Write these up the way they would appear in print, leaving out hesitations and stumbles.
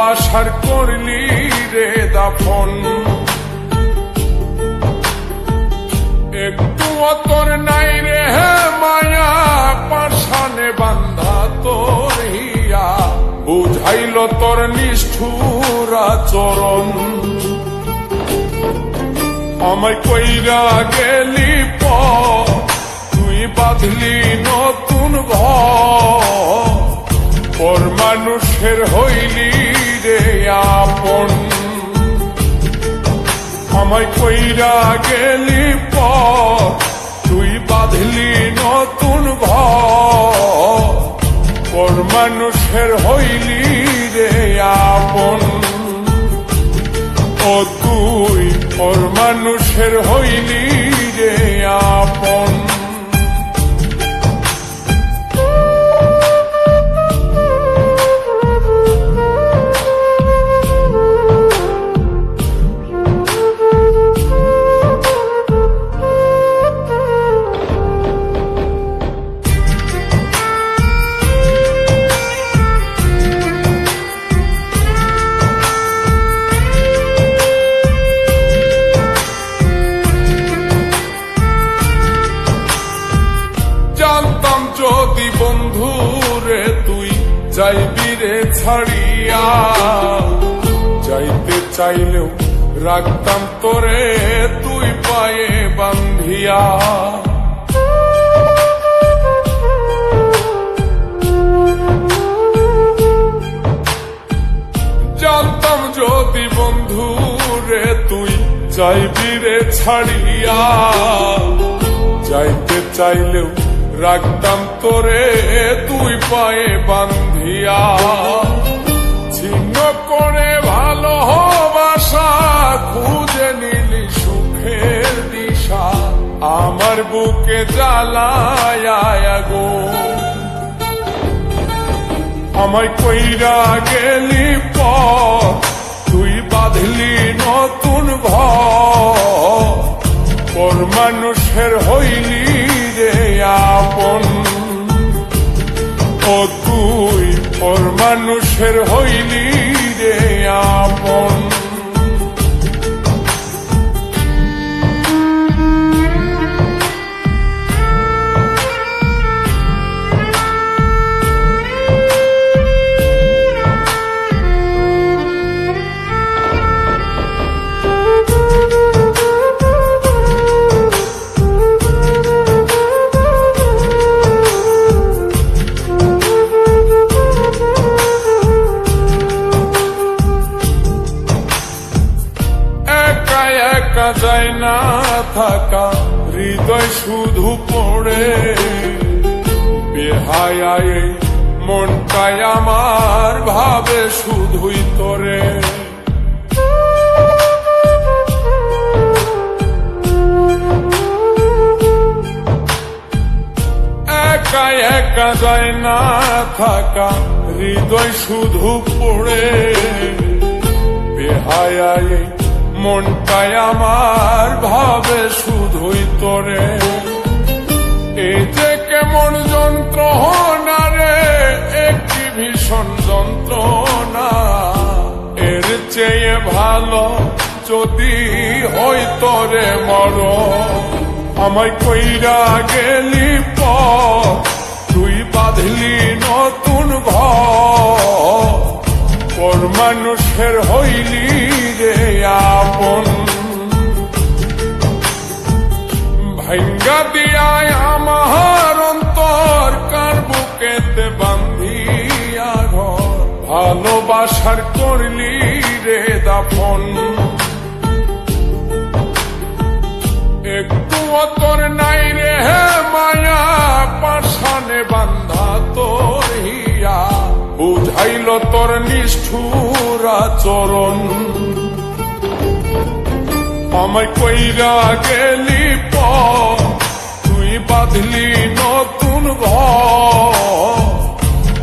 ভালোবাসার করলি রে দাফন। একটু তোর নাই রে মায়া, পাশানে বান্ধা তোর হিয়া, বুঝাইল তোর নিষ্ঠুর আচরণ। আমায় কইরা গেলি তুই বাঁধলি নতুন ঘর, পর মানুষের হইলি রে আপন। আমায় কইরা গেলি তুই বাঁধলি নতুন ঘর, পর মানুষের হইলি রে আপন। ও তুই পর মানুষের হইলি রে আপন। জানতাম যদি বন্ধু রে তুই যাইবি রে ছাড়িয়া, যাইতে চাইলেও রাখতাম তোরে তুই পায়ে বান্ধিয়া। জানতাম যদি বন্ধু রে তুই যাইবি রে ছাড়িয়া, যাইতে চাইলেও রাখতাম তোরে তুই পায়ে বান্ধিয়া। ছিন্ন করে ভালোবাসা খুঁজে নিলি সুখের দিশা, আমার বুকে জ্বালায় আগুন। আমায় কইরা গেলি তুই বাঁধলি নতুন ঘর, পর মানুষের হইলি রে আপন। ও তুই পর মানুষের হইলি রে আপন। একা যায় না থাকা, হৃদয় শুধু পড়ে বেহায়ায় মনটাই আমার ভাবে শুধুই তোরে। একা একা যায় না থাকা, হৃদয় শুধু পড়ে বেহায়ায় মনটাই আমার ভাবে শুধুই তোরে। এই যে কেমন যন্ত্রণা রে, একটি ভীষণ যন্ত্রণা, এর চেয়ে ভালো যদি হই তোরে মর। আমায় কইরা গেলি তুই বাঁধলি নতুন ঘর, পর মানুষের হইলি রে আপন। ভাঙ্গা দিয়ায় আমার অন্তর, কার বুকেতে বান্ধিয়া ঘর, ভালোবাসার করলি রে দাফন। একটু তোর নাই রে মায়া, পাশানে বান্ধা তোর হিয়া, বুঝাইল তোর নিষ্ঠুর আচরণ। আমায় কইরা গেলি তুই বাঁধলি নতুন ঘর,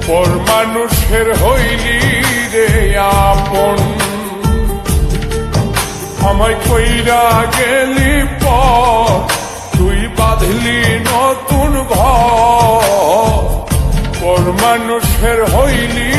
পর মানুষের হইলি রে আপন। আমায় কইরা গেলি তুই বাঁধলি নতুন ঘর, পর মানুষের হইলি